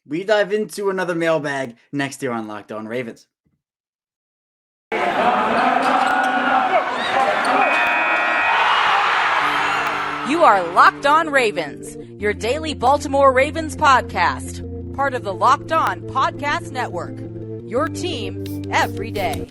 We dive into another mailbag next year on Locked On Ravens. You are Locked On Ravens, your daily Baltimore Ravens podcast, part of the Locked On Podcast Network, your team every day.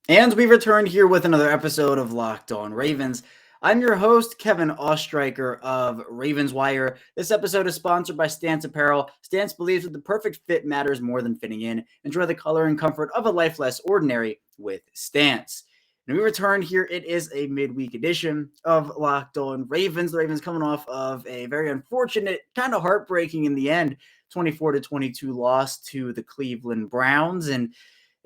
And we returned here with another episode of Locked On Ravens. I'm your host, Kevin Ostreicher of Ravens Wire. This episode is sponsored by Stance Apparel. Stance believes that the perfect fit matters more than fitting in. Enjoy the color and comfort of a life less ordinary with Stance. And we return here. It is a midweek edition of Locked On Ravens. The Ravens coming off of a very unfortunate, kind of heartbreaking in the end, 24-22 loss to the Cleveland Browns. And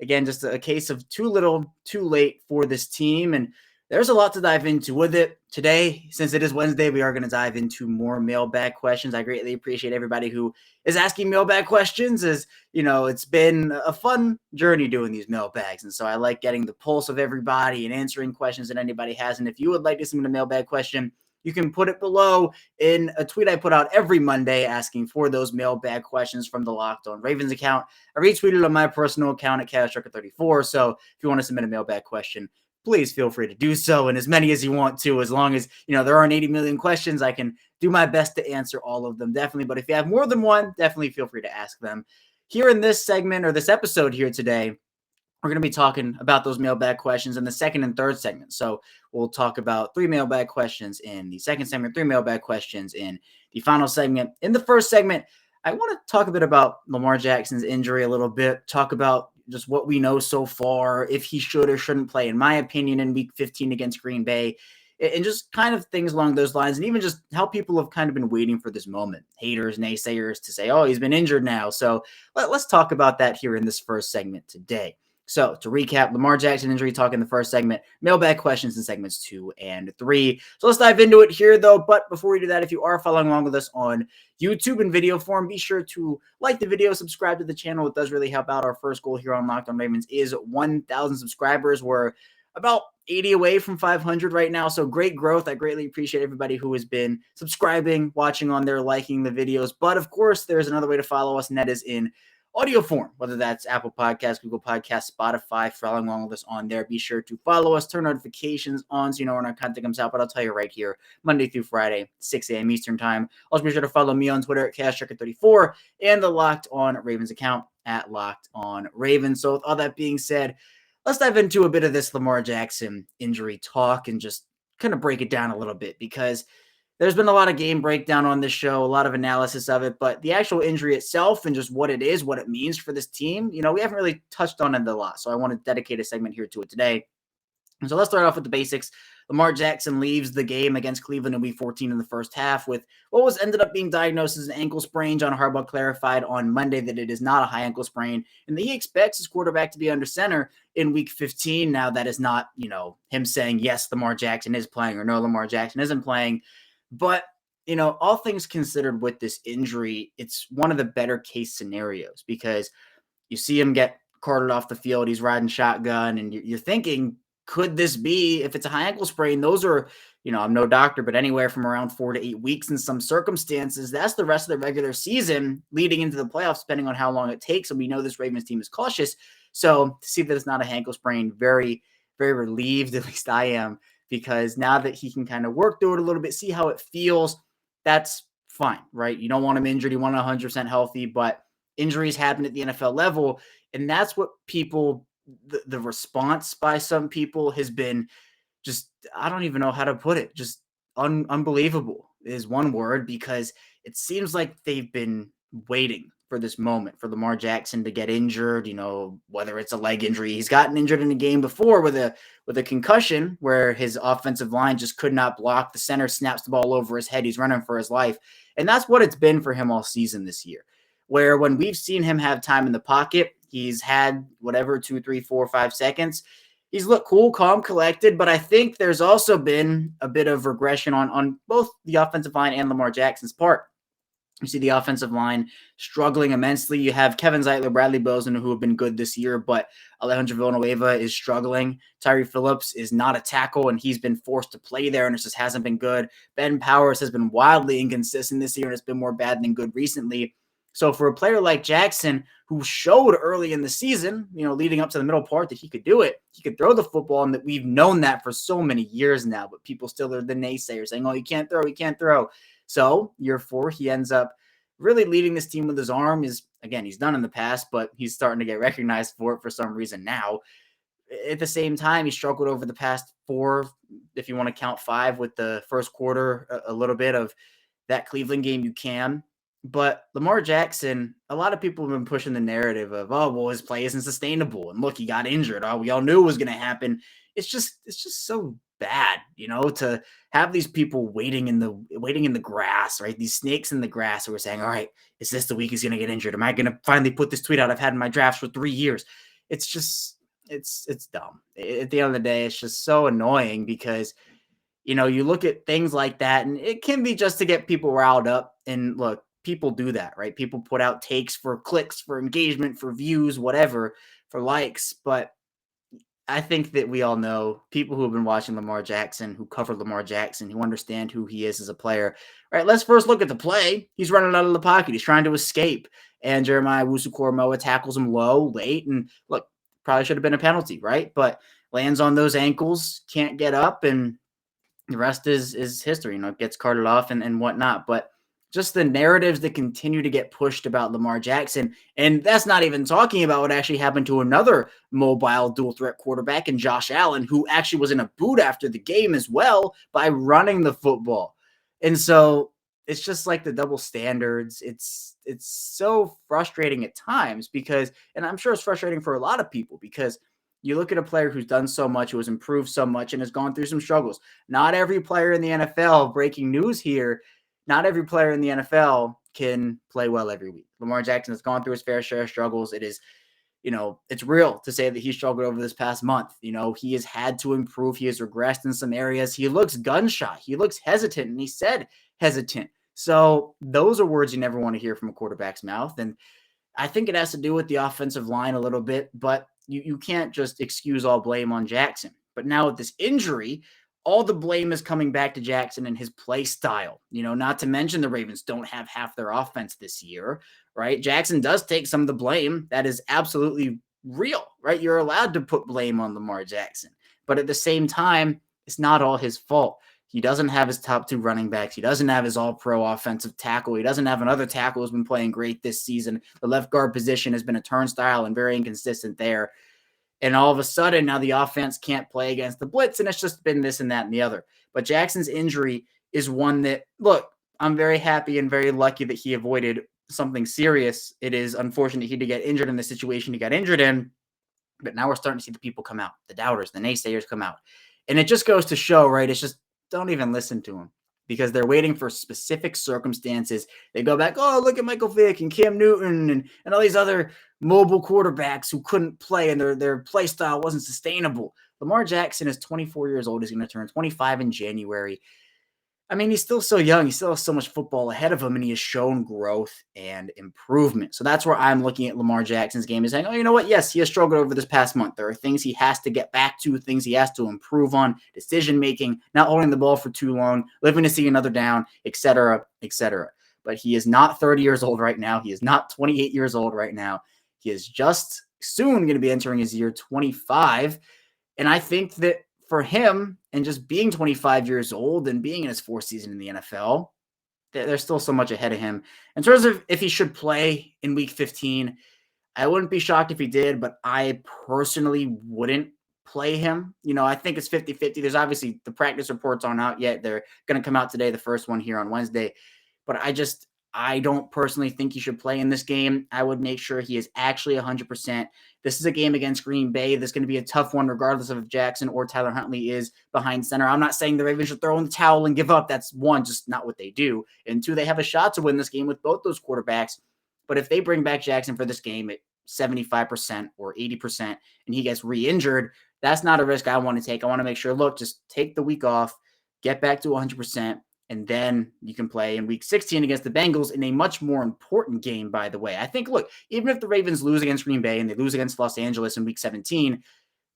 again, just a case of too little, too late for this team. And there's a lot to dive into with it. Today, since it is Wednesday, we are going to dive into more mailbag questions. I greatly appreciate everybody who is asking mailbag questions. As you know, it's been a fun journey doing these mailbags. And so I like getting the pulse of everybody and answering questions that anybody has. And if you would like to submit a mailbag question, you can put it below in a tweet I put out every Monday asking for those mailbag questions from the Locked On Ravens account. I retweeted on my personal account at CashTrucker34. So if you want to submit a mailbag question, please feel free to do so, and as many as you want to, as long as, there aren't 80 million questions, I can do my best to answer all of them, definitely. But if you have more than one, definitely feel free to ask them. Here in this segment, or this episode here today, we're going to be talking about those mailbag questions in the second and third segment. So we'll talk about 3 mailbag questions in the second segment, 3 mailbag questions in the final segment. In the first segment, I want to talk a bit about Lamar Jackson's injury a little bit, talk about just what we know so far, if he should or shouldn't play, in my opinion, in Week 15 against Green Bay, and just kind of things along those lines, and even just how people have kind of been waiting for this moment. Haters, naysayers to say, oh, he's been injured now. So let's talk about that here in this first segment today. So to recap, Lamar Jackson injury talk in the first segment, mailbag questions in segments 2 and 3. So let's dive into it here, though. But before we do that, if you are following along with us on YouTube in video form, be sure to like the video, subscribe to the channel. It does really help out. Our first goal here on Locked On Ravens is 1,000 subscribers. We're about 80 away from 500 right now. So great growth. I greatly appreciate everybody who has been subscribing, watching on there, liking the videos. But of course, there's another way to follow us, and that is in audio form, whether that's Apple Podcasts, Google Podcasts, Spotify. Following along with us on there, be sure to follow us, turn notifications on so you know when our content comes out. But I'll tell you right here, Monday through Friday, 6 a.m. Eastern time. Also be sure to follow me on Twitter at CashTrucker34 and the Locked On Ravens account at Locked On Ravens. So with all that being said, let's dive into a bit of this Lamar Jackson injury talk and just kind of break it down a little bit, because there's been a lot of game breakdown on this show, a lot of analysis of it, but the actual injury itself and just what it is, what it means for this team, we haven't really touched on it a lot. So I want to dedicate a segment here to it today. And so let's start off with the basics. Lamar Jackson leaves the game against Cleveland in Week 14 in the first half with what was ended up being diagnosed as an ankle sprain. John Harbaugh clarified on Monday that it is not a high ankle sprain and that he expects his quarterback to be under center in Week 15. Now, that is not, him saying, yes, Lamar Jackson is playing, or no, Lamar Jackson isn't playing. But, all things considered with this injury, it's one of the better case scenarios, because you see him get carted off the field. He's riding shotgun, and you're thinking, could this be, if it's a high ankle sprain, those are, I'm no doctor, but anywhere from around 4 to 8 weeks in some circumstances. That's the rest of the regular season leading into the playoffs, depending on how long it takes. And we know this Ravens team is cautious. So to see that it's not a ankle sprain, very, very relieved, at least I am, because now that he can kind of work through it a little bit, see how it feels, that's fine, right? You don't want him injured. You want him 100% healthy, but injuries happen at the NFL level. And that's what people, the response by some people has been just, I don't even know how to put it, just unbelievable is one word, because it seems like they've been waiting for this moment for Lamar Jackson to get injured, whether it's a leg injury. He's gotten injured in a game before with a concussion where his offensive line just could not block. The center snaps the ball over his head. He's running for his life. And that's what it's been for him all season this year, where when we've seen him have time in the pocket, he's had whatever, 2, 3, 4, 5 seconds. He's looked cool, calm, collected, but I think there's also been a bit of regression on both the offensive line and Lamar Jackson's part. You see the offensive line struggling immensely. You have Kevin Zeitler, Bradley Bozeman, who have been good this year, but Alejandro Villanueva is struggling. Tyree Phillips is not a tackle, and he's been forced to play there, and it just hasn't been good. Ben Powers has been wildly inconsistent this year, and it's been more bad than good recently. So for a player like Jackson, who showed early in the season, leading up to the middle part that he could do it, he could throw the football, and that we've known that for so many years now, but people still are the naysayers saying, oh, he can't throw. So year 4, he ends up really leading this team with his arm. Again, he's done in the past, but he's starting to get recognized for it for some reason now. At the same time, he struggled over the past 4, if you want to count 5 with the first quarter, a little bit of that Cleveland game you can. But Lamar Jackson, a lot of people have been pushing the narrative of, oh, well, his play isn't sustainable. And look, he got injured. Oh, we all knew it was going to happen. It's just so bad, to have these people waiting in the grass, right? These snakes in the grass who are saying, all right, is this the week he's going to get injured? Am I going to finally put this tweet out I've had in my drafts for 3 years? It's just, it's dumb. At the end of the day, it's just so annoying because, you look at things like that and it can be just to get people riled up. And look, people do that, right? People put out takes for clicks, for engagement, for views, whatever, for likes. But I think that we all know, people who have been watching Lamar Jackson, who cover Lamar Jackson, who understand who he is as a player. All right, let's first look at the play. He's running out of the pocket. He's trying to escape. And Jeremiah Owusu-Koramoah tackles him low, late. And look, probably should have been a penalty, right? But lands on those ankles, can't get up, and the rest is history. It gets carted off and whatnot. But just the narratives that continue to get pushed about Lamar Jackson. And that's not even talking about what actually happened to another mobile dual threat quarterback in Josh Allen, who actually was in a boot after the game as well by running the football. And so it's just like the double standards. It's so frustrating at times because, and I'm sure it's frustrating for a lot of people because you look at a player who's done so much, who has improved so much and has gone through some struggles. Not every player in the NFL, breaking news here, not every player in the NFL can play well every week. Lamar Jackson has gone through his fair share of struggles. It is, it's real to say that he struggled over this past month. He has had to improve. He has regressed in some areas. He looks gun-shy. He looks hesitant, and he said hesitant. So those are words you never want to hear from a quarterback's mouth. And I think it has to do with the offensive line a little bit, but you can't just excuse all blame on Jackson. But now with this injury, all the blame is coming back to Jackson and his play style. Not to mention the Ravens don't have half their offense this year, right? Jackson does take some of the blame. That is absolutely real, right? You're allowed to put blame on Lamar Jackson. But at the same time, it's not all his fault. He doesn't have his top 2 running backs. He doesn't have his all-pro offensive tackle. He doesn't have another tackle who's been playing great this season. The left guard position has been a turnstile and very inconsistent there. And all of a sudden, now the offense can't play against the blitz, and it's just been this and that and the other. But Jackson's injury is one that, look, I'm very happy and very lucky that he avoided something serious. It is unfortunate he did get injured in the situation he got injured in, but now we're starting to see the people come out, the doubters, the naysayers come out. And it just goes to show, right, it's just don't even listen to them because they're waiting for specific circumstances. They go back, oh, look at Michael Vick and Cam Newton and all these other mobile quarterbacks who couldn't play and their play style wasn't sustainable. Lamar Jackson is 24 years old. He's going to turn 25 in January. I mean, he's still so young. He still has so much football ahead of him, and he has shown growth and improvement. So that's where I'm looking at Lamar Jackson's game and saying, oh, you know what? Yes, he has struggled over this past month. There are things he has to get back to, things he has to improve on, decision-making, not holding the ball for too long, living to see another down, et cetera, et cetera. But he is not 30 years old right now. He is not 28 years old right now. He is just soon going to be entering his year 25. And I think that for him, and just being 25 years old and being in his 4th season in the NFL, there's still so much ahead of him. In terms of if he should play in week 15, I wouldn't be shocked if he did, but I personally wouldn't play him. I think it's 50-50. There's obviously the practice reports aren't out yet. They're going to come out today, the first one here on Wednesday. But I don't personally think he should play in this game. I would make sure he is actually 100%. This is a game against Green Bay. This is going to be a tough one, regardless of if Jackson or Tyler Huntley is behind center. I'm not saying the Ravens should throw in the towel and give up. That's one, just not what they do. And 2, they have a shot to win this game with both those quarterbacks. But if they bring back Jackson for this game at 75% or 80% and he gets re-injured, that's not a risk I want to take. I want to make sure, look, just take the week off, get back to 100%. And then you can play in week 16 against the Bengals in a much more important game, by the way. I think, look, even if the Ravens lose against Green Bay and they lose against Los Angeles in week 17,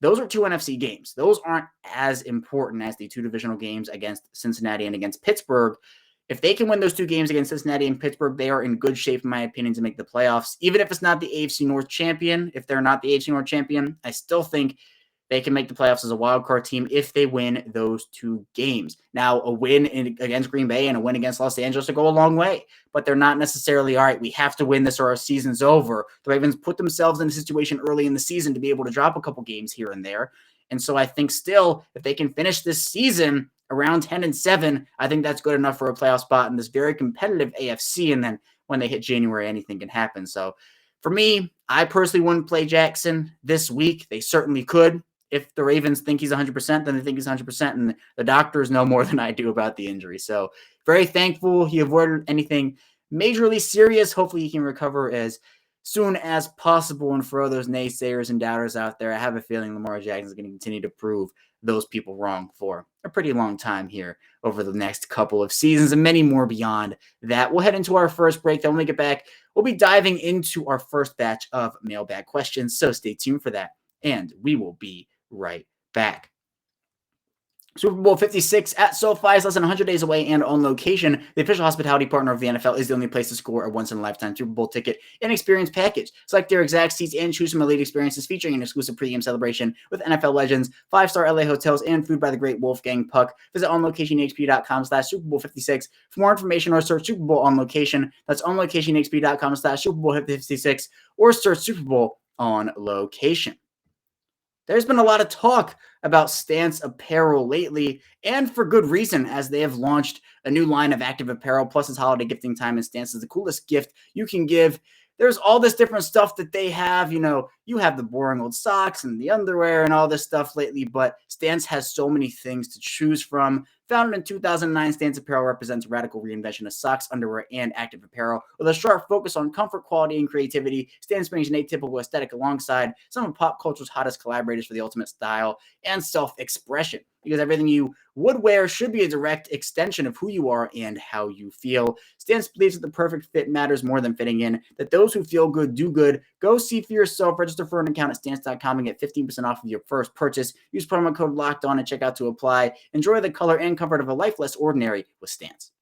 those are two NFC games. Those aren't as important as the two divisional games against Cincinnati and against Pittsburgh. If they can win those two games against Cincinnati and Pittsburgh, they are in good shape, in my opinion, to make the playoffs. Even if it's not the AFC North champion, if they're not the AFC North champion, I still think they can make the playoffs as a wild card team if they win those two games. Now, a win against Green Bay and a win against Los Angeles will go a long way, but they're not necessarily, all right, we have to win this or our season's over. The Ravens put themselves in a situation early in the season to be able to drop a couple games here and there. And so I think still, if they can finish this season around 10-7, I think that's good enough for a playoff spot in this very competitive AFC. And then when they hit January, anything can happen. So for me, I personally wouldn't play Jackson this week. They certainly could. If the Ravens think he's 100%, then they think he's 100%, and the doctors know more than I do about the injury. So very thankful he avoided anything majorly serious. Hopefully he can recover as soon as possible. And for all those naysayers and doubters out there, I have a feeling Lamar Jackson is going to continue to prove those people wrong for a pretty long time here over the next couple of seasons and many more beyond that. We'll head into our first break. Then when we get back, we'll be diving into our first batch of mailbag questions. So stay tuned for that, and we will be right back. Super Bowl 56 at SoFi is less than 100 days away and on location. The official hospitality partner of the NFL is the only place to score a once-in-a-lifetime Super Bowl ticket and experience package. Select their exact seats and choose from elite experiences featuring an exclusive pregame celebration with NFL legends, 5-star LA hotels, and food by the great Wolfgang Puck. Visit onlocationhp.com/Super Bowl 56 for more information, or search Super Bowl on location. That's onlocationhp.com/Super Bowl 56 or search Super Bowl on location. There's been a lot of talk about Stance apparel lately, and for good reason, as they have launched a new line of active apparel, plus it's holiday gifting time, and Stance is the coolest gift you can give. There's all this different stuff that they have. You know, you have the boring old socks and the underwear and all this stuff lately, but Stance has so many things to choose from. Founded in 2009, Stance Apparel represents a radical reinvention of socks, underwear, and active apparel. With a sharp focus on comfort, quality, and creativity, Stance brings an atypical aesthetic alongside some of pop culture's hottest collaborators for the ultimate style and self-expression. Because everything you would wear should be a direct extension of who you are and how you feel. Stance believes that the perfect fit matters more than fitting in, that those who feel good do good. Go see for yourself. Register for an account at stance.com and get 15% off of your first purchase. Use promo code LOCKEDON at checkout to apply. Enjoy the color and comfort of a life less ordinary with Stance.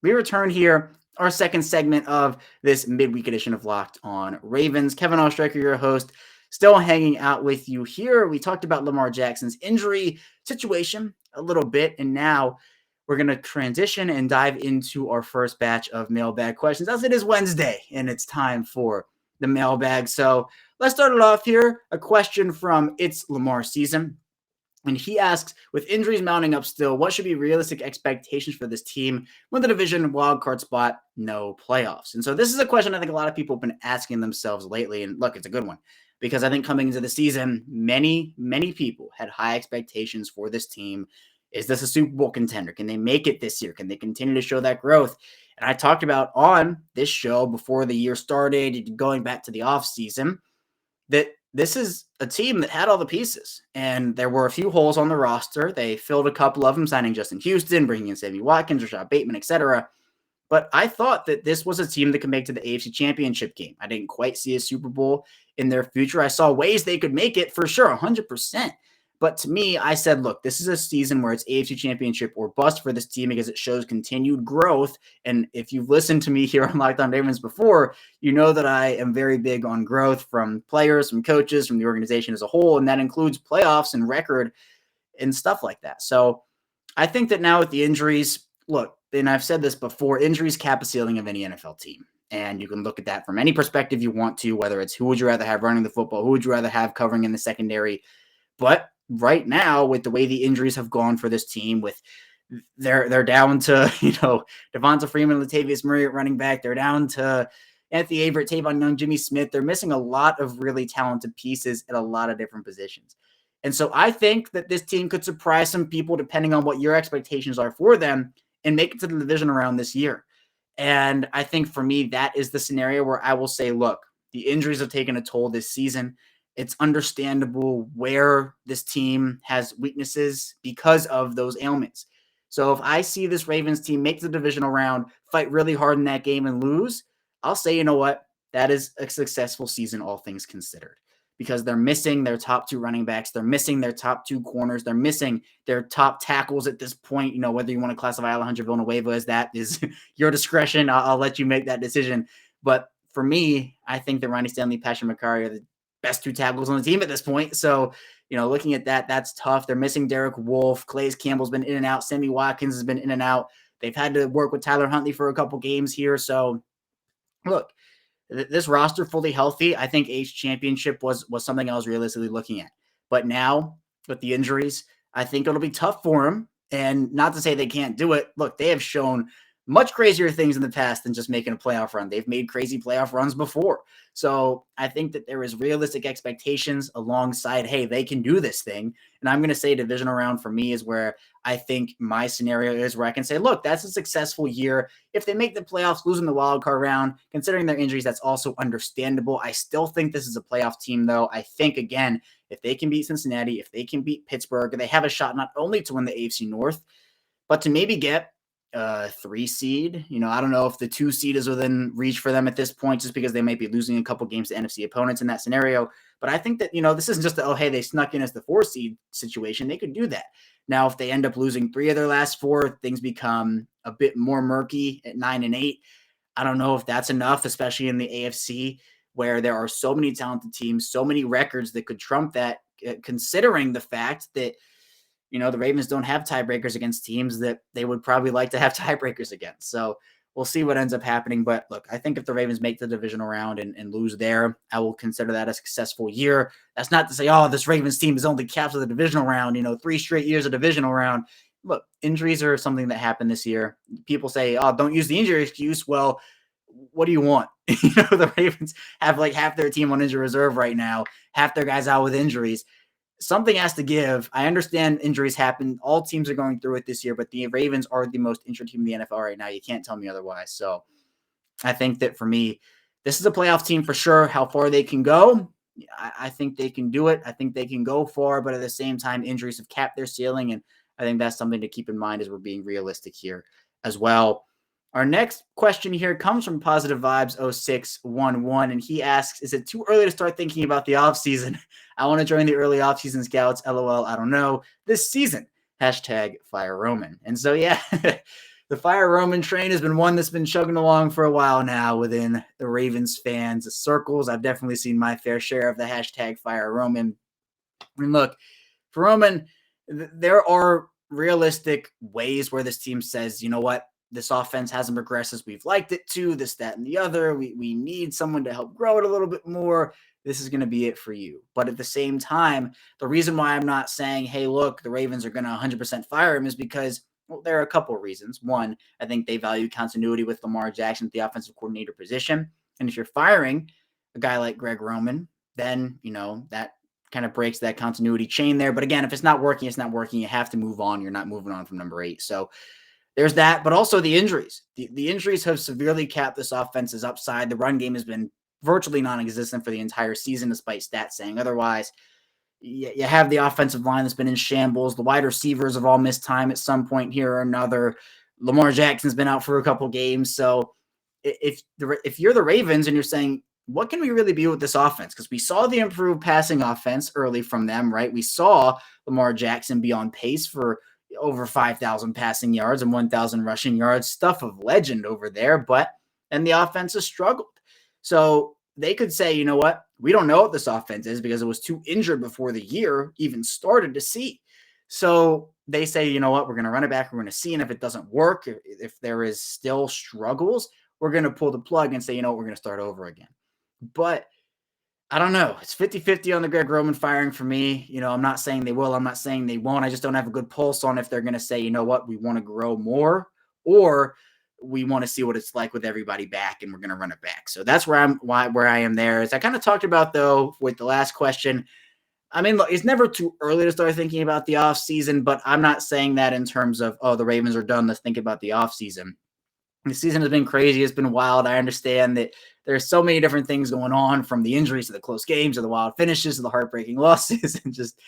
We return here, our second segment of this midweek edition of Locked On Ravens. Kevin Oestreicher, your host, still hanging out with you here. We talked about Lamar Jackson's injury situation a little bit, and now we're going to transition and dive into our first batch of mailbag questions, as it is Wednesday, and it's time for the mailbag. So let's start it off here. A question from It's Lamar Season. And he asks, with injuries mounting up still, what should be realistic expectations for this team when the division wildcard spot, no playoffs? And so this is a question I think a lot of people have been asking themselves lately. And look, it's a good one, because I think coming into the season, many people had high expectations for this team. Is this a Super Bowl contender? Can they make it this year? Can they continue to show that growth? And I talked about on this show before the year started, going back to the offseason, that this is a team that had all the pieces, and there were a few holes on the roster. They filled a couple of them, signing Justin Houston, bringing in Sammy Watkins, Rashad Bateman, etc. But I thought that this was a team that could make to the AFC Championship game. I didn't quite see a Super Bowl in their future. I saw ways they could make it for sure, 100%. But to me, I said, look, this is a season where it's AFC Championship or bust for this team, because it shows continued growth. And if you've listened to me here on Locked On Ravens before, you know that I am very big on growth from players, from coaches, from the organization as a whole. And that includes playoffs and record and stuff like that. So I think that now with the injuries, look, and I've said this before, injuries cap the ceiling of any NFL team. And you can look at that from any perspective you want to, whether it's who would you rather have running the football, who would you rather have covering in the secondary. But right now, with the way the injuries have gone for this team, with they're down to, Devonta Freeman, Latavius Murray at running back. They're down to Anthony Averett, Tavon Young, Jimmy Smith. They're missing a lot of really talented pieces at a lot of different positions. And so I think that this team could surprise some people depending on what your expectations are for them and make it to the division round this year. And I think for me, that is the scenario where I will say, look, the injuries have taken a toll this season. It's understandable where this team has weaknesses because of those ailments. So if I see this Ravens team make the divisional round, fight really hard in that game and lose, I'll say, you know what? That is a successful season, all things considered, because they're missing their top 2 running backs. They're missing their top 2 corners. They're missing their top tackles at this point. Whether you want to classify Alejandro Villanueva as that is your discretion. I'll let you make that decision. But for me, I think that Ronnie Stanley, Patrick McCarry are the best 2 tackles on the team at this point. So, looking at that, that's tough. They're missing Derek Wolfe. Calais Campbell's been in and out. Sammy Watkins has been in and out. They've had to work with Tyler Huntley for a couple games here. So, look, this roster fully healthy, I think AFC Championship was something I was realistically looking at. But now, with the injuries, I think it'll be tough for them. And not to say they can't do it. Look, they have shown much crazier things in the past than just making a playoff run. They've made crazy playoff runs before. So I think that there is realistic expectations alongside, hey, they can do this thing. And I'm going to say divisional round for me is where I think my scenario is where I can say, look, that's a successful year. If they make the playoffs, losing the wild card round, considering their injuries, that's also understandable. I still think this is a playoff team, though. I think, again, if they can beat Cincinnati, if they can beat Pittsburgh, they have a shot not only to win the AFC North, but to maybe get 3 seed. I don't know if the 2 seed is within reach for them at this point, just because they might be losing a couple games to NFC opponents in that scenario. But I think that, this isn't just hey, they snuck in as the 4 seed situation. They could do that. Now, if they end up losing 3 of their last 4, things become a bit more murky at 9 and 8. I don't know if that's enough, especially in the AFC, where there are so many talented teams, so many records that could trump that, considering the fact that the Ravens don't have tiebreakers against teams that they would probably like to have tiebreakers against. So we'll see what ends up happening. But look, I think if the Ravens make the divisional round and lose there, I will consider that a successful year. That's not to say, this Ravens team is only capped to the divisional round, 3 straight years of divisional round. Look, injuries are something that happened this year. People say, don't use the injury excuse. Well, what do you want? The Ravens have like half their team on injury reserve right now, half their guys out with injuries. Something has to give. I understand injuries happen. All teams are going through it this year, but the Ravens are the most injured team in the NFL right now. You can't tell me otherwise. So I think that for me, this is a playoff team for sure. How far they can go, I think they can do it. I think they can go far, but at the same time, injuries have capped their ceiling, and I think that's something to keep in mind as we're being realistic here as well. Our next question here comes from Positive Vibes 0611, and he asks, is it too early to start thinking about the offseason? I want to join the early offseason scouts. LOL, I don't know. This season, #Fire Roman. And so, yeah, the Fire Roman train has been one that's been chugging along for a while now within the Ravens fans' circles. I've definitely seen my fair share of the #Fire Roman. And look, for Roman, there are realistic ways where this team says, you know what? This offense hasn't progressed as we've liked it to, this, that, and the other. We need someone to help grow it a little bit more. This is going to be it for you. But at the same time, the reason why I'm not saying, hey, look, the Ravens are going to 100% fire him is because, well, there are a couple of reasons. One, I think they value continuity with Lamar Jackson at the offensive coordinator position. And if you're firing a guy like Greg Roman, then, that kind of breaks that continuity chain there. But again, if it's not working, it's not working. You have to move on. You're not moving on from number 8. So there's that, but also the injuries. The injuries have severely capped this offense's upside. The run game has been virtually non-existent for the entire season, despite stats saying otherwise. You have the offensive line that's been in shambles. The wide receivers have all missed time at some point here or another. Lamar Jackson's been out for a couple games. So if you're the Ravens and you're saying, what can we really be with this offense? Because we saw the improved passing offense early from them, right? We saw Lamar Jackson be on pace for over 5,000 passing yards and 1,000 rushing yards, stuff of legend over there, and the offense has struggled. So they could say, you know what? We don't know what this offense is because it was too injured before the year even started to see. So they say, you know what? We're going to run it back. We're going to see. And if it doesn't work, if there is still struggles, we're going to pull the plug and say, you know what? We're going to start over again. But I don't know. It's 50-50 on the Greg Roman firing for me. I'm not saying they will. I'm not saying they won't. I just don't have a good pulse on if they're going to say, you know what, we want to grow more, or we want to see what it's like with everybody back and we're going to run it back. So that's where I am there. As I kind of talked about, though, with the last question, I mean, look, it's never too early to start thinking about the offseason, but I'm not saying that in terms of, the Ravens are done. Let's think about the offseason. The season has been crazy. It's been wild. I understand that there's so many different things going on, from the injuries to the close games to the wild finishes to the heartbreaking losses, and just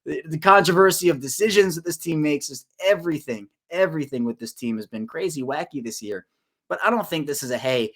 the controversy of decisions that this team makes. Just everything everything with this team has been crazy wacky this year. But I don't think this is a, hey,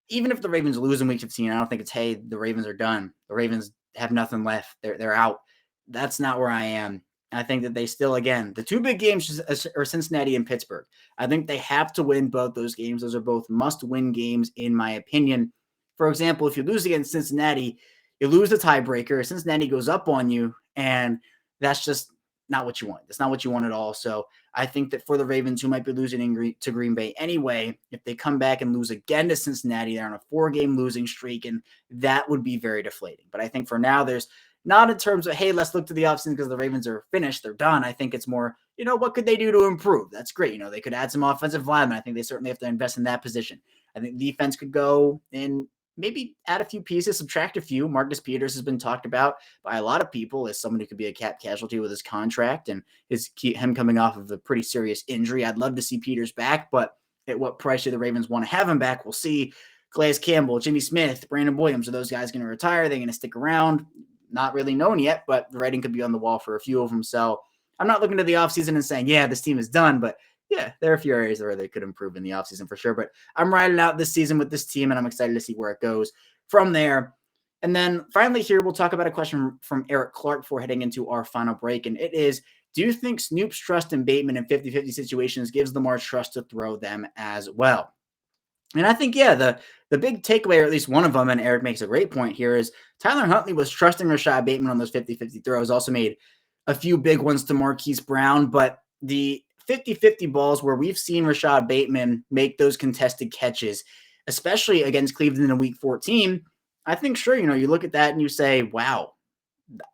even if the Ravens lose in week 15, I don't think it's, hey, the Ravens are done. The Ravens have nothing left. They're out. That's not where I am. I think that they still, again, the two big games are Cincinnati and Pittsburgh. I think they have to win both those games. Those are both must-win games, in my opinion. For example, if you lose against Cincinnati, you lose the tiebreaker. Cincinnati goes up on you, and that's just not what you want. That's not what you want at all. So I think that for the Ravens, who might be losing to Green Bay anyway, if they come back and lose again to Cincinnati, they're on a 4-game losing streak, and that would be very deflating. But I think for now, there's not in terms of, hey, let's look to the offseason because the Ravens are finished, they're done. I think it's more, what could they do to improve? That's great. They could add some offensive linemen. I think they certainly have to invest in that position. I think defense could go and maybe add a few pieces, subtract a few. Marcus Peters has been talked about by a lot of people as someone who could be a cap casualty with his contract and him coming off of a pretty serious injury. I'd love to see Peters back, but at what price do the Ravens want to have him back? We'll see. Calais Campbell, Jimmy Smith, Brandon Williams, are those guys going to retire? Are they going to stick around? Not really known yet, but the writing could be on the wall for a few of them. So I'm not looking to the offseason and saying, yeah, this team is done, but yeah, there are a few areas where they could improve in the offseason for sure. But I'm riding out this season with this team, and I'm excited to see where it goes from there. And then finally here, we'll talk about a question from Eric Clark before heading into our final break. And it is, do you think Snoop's trust in Bateman in 50-50 situations gives Lamar trust to throw them as well? And I think, yeah, the big takeaway, or at least one of them, and Eric makes a great point here, is Tyler Huntley was trusting Rashad Bateman on those 50-50 throws, also made a few big ones to Marquise Brown, but the 50-50 balls where we've seen Rashad Bateman make those contested catches, especially against Cleveland in week 14, I think, sure, you look at that and you say, wow,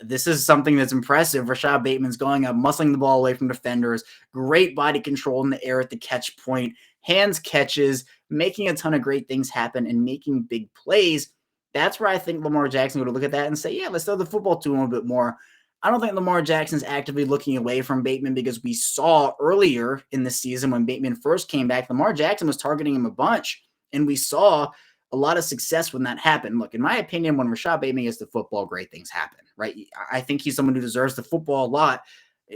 this is something that's impressive. Rashad Bateman's going up, muscling the ball away from defenders, great body control in the air at the catch point, hands catches, making a ton of great things happen and making big plays. That's where I think Lamar Jackson would look at that and say, yeah, let's throw the football to him a bit more. I don't think Lamar Jackson's actively looking away from Bateman because we saw earlier in the season when Bateman first came back, Lamar Jackson was targeting him a bunch, and we saw a lot of success when that happened. Look, in my opinion, when Rashad Bateman gets the football, great things happen, right? I think he's someone who deserves the football a lot,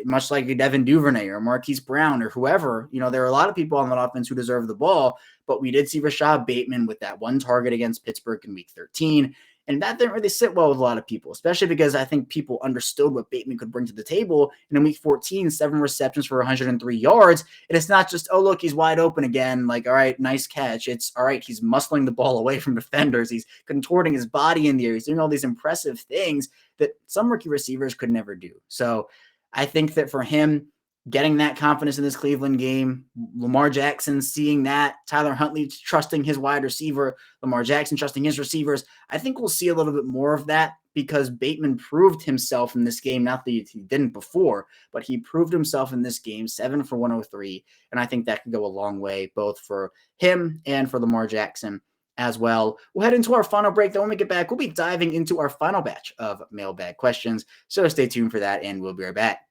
much like Devin Duvernay or Marquise Brown or whoever. There are a lot of people on that offense who deserve the ball, but we did see Rashad Bateman with that one target against Pittsburgh in week 13. And that didn't really sit well with a lot of people, especially because I think people understood what Bateman could bring to the table. And in week 14, 7 receptions for 103 yards. And it's not just, oh, look, he's wide open again. Like, all right, nice catch. It's, all right, he's muscling the ball away from defenders. He's contorting his body in the air. He's doing all these impressive things that some rookie receivers could never do. So I think that for him, getting that confidence in this Cleveland game, Lamar Jackson seeing that, Tyler Huntley trusting his wide receiver, Lamar Jackson trusting his receivers, I think we'll see a little bit more of that because Bateman proved himself in this game. Not that he didn't before, but he proved himself in this game, 7 for 103, and I think that could go a long way, both for him and for Lamar Jackson as well. We'll head into our final break. Then when we get back, we'll be diving into our final batch of mailbag questions, so stay tuned for that, and we'll be right back.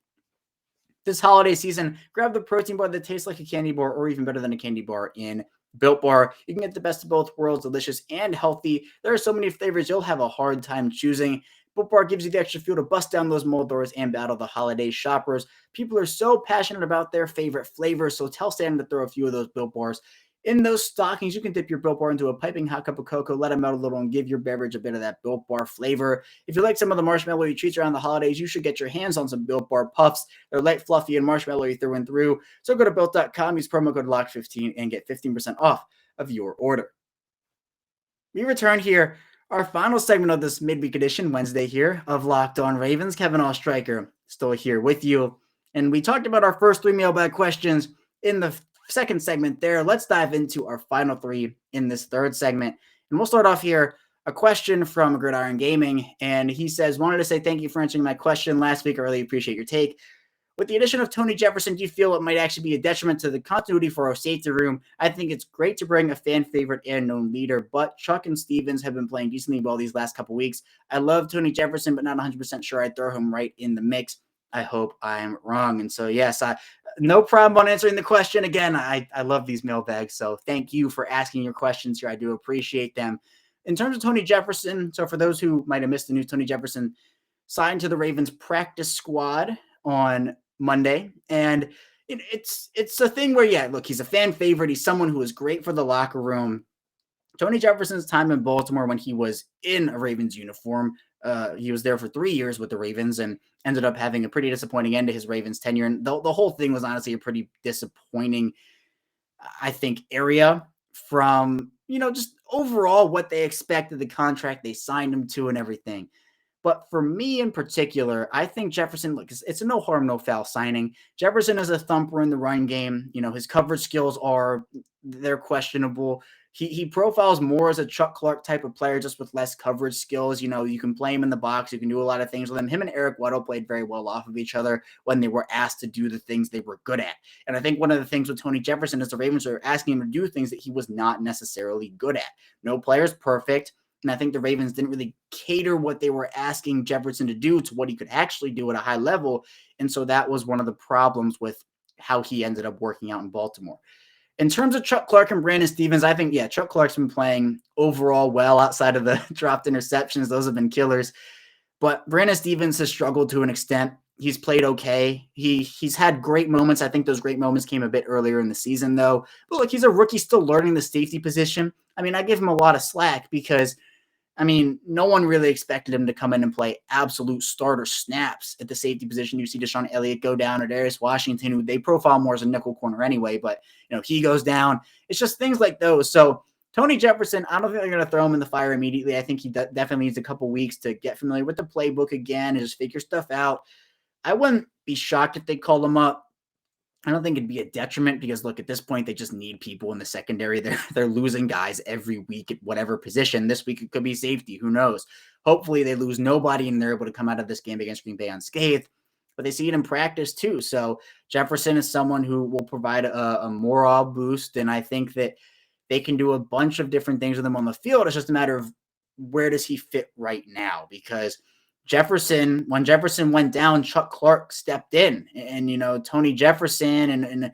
This holiday season, grab the protein bar that tastes like a candy bar or even better than a candy bar in Built Bar. You can get the best of both worlds, delicious and healthy. There are so many flavors you'll have a hard time choosing. Built Bar gives you the extra fuel to bust down those mold doors and battle the holiday shoppers. People are so passionate about their favorite flavors, so tell Santa to throw a few of those Built Bars in those stockings. You can dip your Built Bar into a piping hot cup of cocoa, let it melt a little, and give your beverage a bit of that Built Bar flavor. If you like some of the marshmallowy treats around the holidays, you should get your hands on some Built Bar Puffs. They're light, fluffy, and marshmallowy through and through. So go to Built.com, use promo code LOCK15, and get 15% off of your order. We return here, our final segment of this midweek edition, Wednesday here, of Locked On Ravens. Kevin Oestreicher still here with you. And we talked about our first 3 mailbag questions in the second segment there. Let's dive into our final 3 in this third segment. And we'll start off here, a question from Gridiron Gaming. And he says, wanted to say thank you for answering my question last week. I really appreciate your take. With the addition of Tony Jefferson, do you feel it might actually be a detriment to the continuity for our safety room? I think it's great to bring a fan favorite and known leader, but Chuck and Stevens have been playing decently well these last couple weeks. I love Tony Jefferson, but not 100% sure I'd throw him right in the mix. I hope I'm wrong. And so, yes, no problem on answering the question. Again, I love these mailbags, so thank you for asking your questions here. I do appreciate them. In terms of Tony Jefferson, so for those who might have missed the news, Tony Jefferson signed to the Ravens practice squad on Monday, and it's a thing where, yeah, look, he's a fan favorite. He's someone who is great for the locker room. Tony Jefferson's time in Baltimore when he was in a Ravens uniform, he was there for 3 years with the Ravens and ended up having a pretty disappointing end to his Ravens tenure. And the whole thing was honestly a pretty disappointing, I think, area from, just overall what they expected, the contract they signed him to and everything. But for me in particular, I think Jefferson, look, it's a no harm, no foul signing. Jefferson is a thumper in the run game. His coverage skills they're questionable. He profiles more as a Chuck Clark type of player, just with less coverage skills. You can play him in the box. You can do a lot of things with him. Him and Eric Weddle played very well off of each other when they were asked to do the things they were good at. And I think one of the things with Tony Jefferson is the Ravens are asking him to do things that he was not necessarily good at. No player's perfect. And I think the Ravens didn't really cater what they were asking Jefferson to do to what he could actually do at a high level. And so that was one of the problems with how he ended up working out in Baltimore. In terms of Chuck Clark and Brandon Stephens, I think, yeah, Chuck Clark's been playing overall well outside of the dropped interceptions. Those have been killers. But Brandon Stephens has struggled to an extent. He's played okay. He's had great moments. I think those great moments came a bit earlier in the season, though. But look, he's a rookie still learning the safety position. I mean, I give him a lot of slack because no one really expected him to come in and play absolute starter snaps at the safety position. You see Deshaun Elliott go down, or Darius Washington, who they profile more as a nickel corner anyway, but he goes down. It's just things like those. So Tony Jefferson, I don't think they're going to throw him in the fire immediately. I think he definitely needs a couple weeks to get familiar with the playbook again and just figure stuff out. I wouldn't be shocked if they call him up. I don't think it'd be a detriment because, look, at this point, they just need people in the secondary. They're losing guys every week at whatever position. This week, it could be safety. Who knows? Hopefully, they lose nobody and they're able to come out of this game against Green Bay unscathed. But they see it in practice, too. So Jefferson is someone who will provide a morale boost, and I think that they can do a bunch of different things with him on the field. It's just a matter of where does he fit right now, because when Jefferson went down, Chuck Clark stepped in, and Tony Jefferson and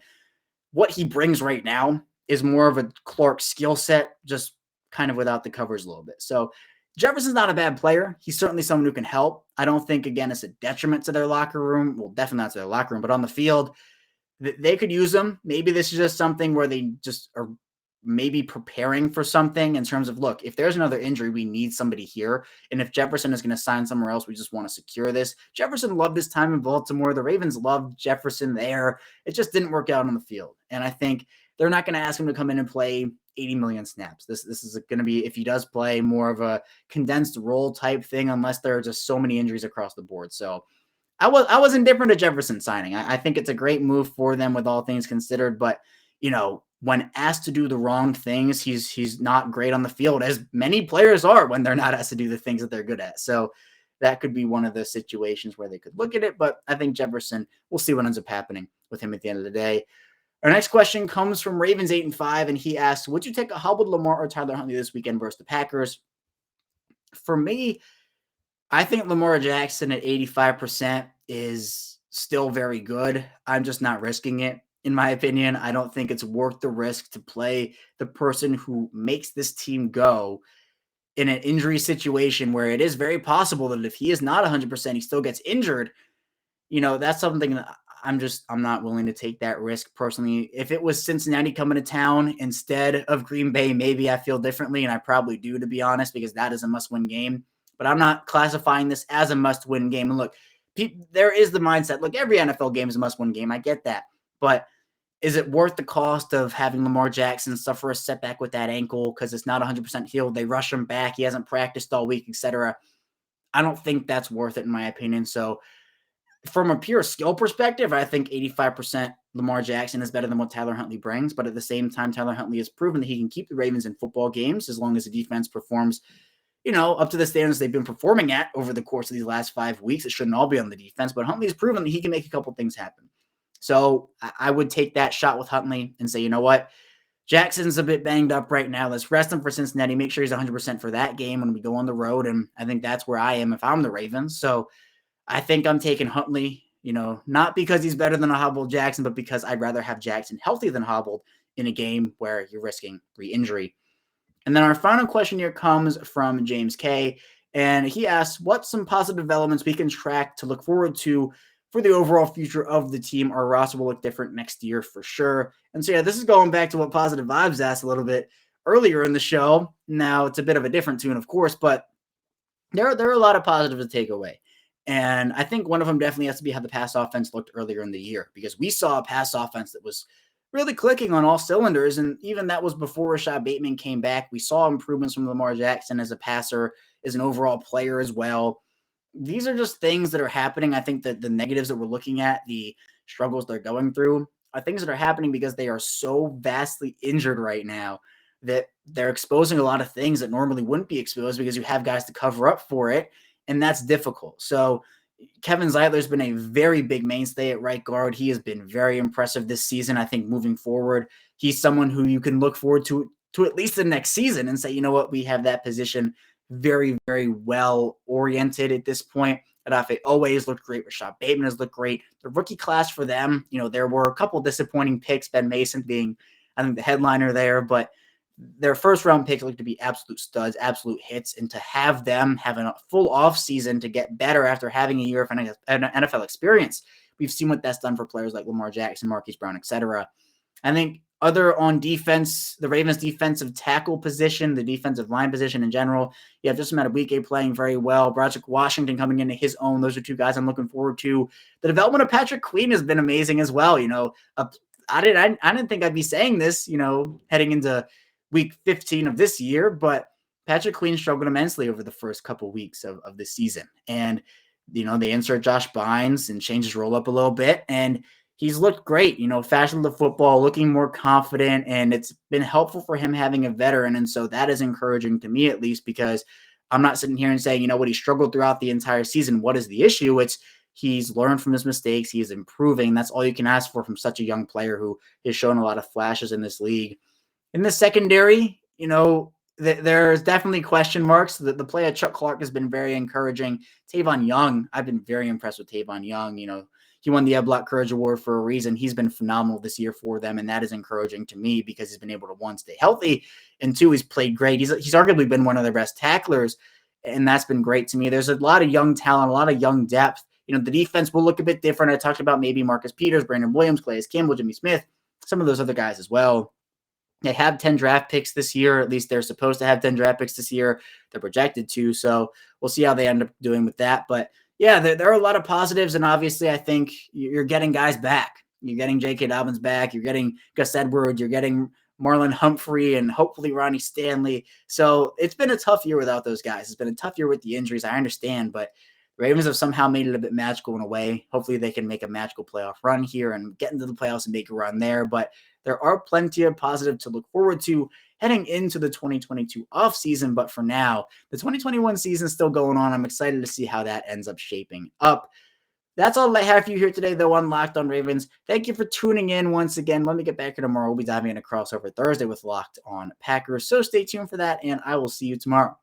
what he brings right now is more of a Clark skill set, just kind of without the covers a little bit. So Jefferson's not a bad player. He's certainly someone who can help. I don't think, again, it's a detriment to their locker room. Well, definitely not to their locker room, but on the field, they could use him. Maybe this is just something where they just are maybe preparing for something in terms of, look, if there's another injury, we need somebody here. And if Jefferson is going to sign somewhere else, we just want to secure this. Jefferson loved his time in Baltimore. The Ravens loved Jefferson there. It just didn't work out on the field. And I think they're not going to ask him to come in and play 80 million snaps. This is going to be, if he does play, more of a condensed role type thing, unless there are just so many injuries across the board. So I was indifferent to Jefferson signing. I think it's a great move for them with all things considered, but when asked to do the wrong things, he's not great on the field, as many players are when they're not asked to do the things that they're good at. So that could be one of the situations where they could look at it. But I think Jefferson, we'll see what ends up happening with him at the end of the day. Our next question comes from Ravens 8-5, and he asks, would you take a hobbled Lamar or Tyler Huntley this weekend versus the Packers? For me, I think Lamar Jackson at 85% is still very good. I'm just not risking it. In my opinion, I don't think it's worth the risk to play the person who makes this team go in an injury situation where it is very possible that if he is not 100%, he still gets injured. That's something that I'm not willing to take that risk personally. If it was Cincinnati coming to town instead of Green Bay, maybe I feel differently, and I probably do, to be honest, because that is a must-win game. But I'm not classifying this as a must-win game. And look, there is the mindset. Look, every NFL game is a must-win game. I get that. But is it worth the cost of having Lamar Jackson suffer a setback with that ankle because it's not 100% healed? They rush him back. He hasn't practiced all week, etc. I don't think that's worth it, in my opinion. So from a pure skill perspective, I think 85% Lamar Jackson is better than what Tyler Huntley brings. But at the same time, Tyler Huntley has proven that he can keep the Ravens in football games as long as the defense performs, up to the standards they've been performing at over the course of these last 5 weeks. It shouldn't all be on the defense, but Huntley has proven that he can make a couple things happen. So I would take that shot with Huntley and say, you know what? Jackson's a bit banged up right now. Let's rest him for Cincinnati. Make sure he's 100% for that game when we go on the road. And I think that's where I am if I'm the Ravens. So I think I'm taking Huntley, not because he's better than a hobbled Jackson, but because I'd rather have Jackson healthy than hobbled in a game where you're risking re-injury. And then our final question here comes from James K. And he asks, what's some positive developments we can track to look forward to for the overall future of the team. Our roster will look different next year for sure. And so, yeah, this is going back to what Positive Vibes asked a little bit earlier in the show. Now, it's a bit of a different tune, of course, but there are a lot of positives to take away. And I think one of them definitely has to be how the pass offense looked earlier in the year, because we saw a pass offense that was really clicking on all cylinders. And even that was before Rashad Bateman came back. We saw improvements from Lamar Jackson as a passer, as an overall player as well. These are just things that are happening. I think that the negatives that we're looking at, the struggles they're going through, are things that are happening because they are so vastly injured right now that they're exposing a lot of things that normally wouldn't be exposed because you have guys to cover up for it, and that's difficult. So Kevin Zeitler's been a very big mainstay at right guard. He has been very impressive this season. I think moving forward, he's someone who you can look forward to at least the next season and say, you know what, we have that position very, very well oriented at this point. Adafe always looked great. Rashad Bateman has looked great. The rookie class for them, there were a couple disappointing picks, Ben Mason being, I think, the headliner there, but their first round picks look to be absolute studs, absolute hits, and to have them have a full off season to get better after having a year of an NFL experience. We've seen what that's done for players like Lamar Jackson, Marquise Brown, etc. I think other on defense, the Ravens defensive tackle position, the defensive line position in general, you have just Madubuike playing very well. Broderick Washington coming into his own. Those are two guys I'm looking forward to. The development of Patrick Queen has been amazing as well. I didn't think I'd be saying this, heading into week 15 of this year, but Patrick Queen struggled immensely over the first couple weeks of the season. And, they insert Josh Bynes and change his roll up a little bit. And he's looked great, fashioned the football, looking more confident. And it's been helpful for him having a veteran. And so that is encouraging to me, at least, because I'm not sitting here and saying, he struggled throughout the entire season. What is the issue? It's he's learned from his mistakes. He is improving. That's all you can ask for from such a young player who has shown a lot of flashes in this league. In the secondary, there's definitely question marks. The play of Chuck Clark has been very encouraging. Tavon Young, I've been very impressed with Tavon Young. He won the Ed Block Courage Award for a reason. He's been phenomenal this year for them, and that is encouraging to me because he's been able to, one, stay healthy, and two, he's played great. He's arguably been one of their best tacklers, and that's been great to me. There's a lot of young talent, a lot of young depth. The defense will look a bit different. I talked about maybe Marcus Peters, Brandon Williams, Calais Campbell, Jimmy Smith, some of those other guys as well. They have 10 draft picks this year. At least they're supposed to have 10 draft picks this year. They're projected to. So we'll see how they end up doing with that. But yeah, there are a lot of positives. And obviously, I think you're getting guys back. You're getting J.K. Dobbins back. You're getting Gus Edwards. You're getting Marlon Humphrey and hopefully Ronnie Stanley. So it's been a tough year without those guys. It's been a tough year with the injuries. I understand, but the Ravens have somehow made it a bit magical in a way. Hopefully they can make a magical playoff run here and get into the playoffs and make a run there. But there are plenty of positive to look forward to heading into the 2022 offseason. But for now, the 2021 season is still going on. I'm excited to see how that ends up shaping up. That's all I have for you here today, though, on Locked on Ravens. Thank you for tuning in once again. Let me get back here tomorrow. We'll be diving into crossover Thursday with Locked on Packers. So stay tuned for that, and I will see you tomorrow.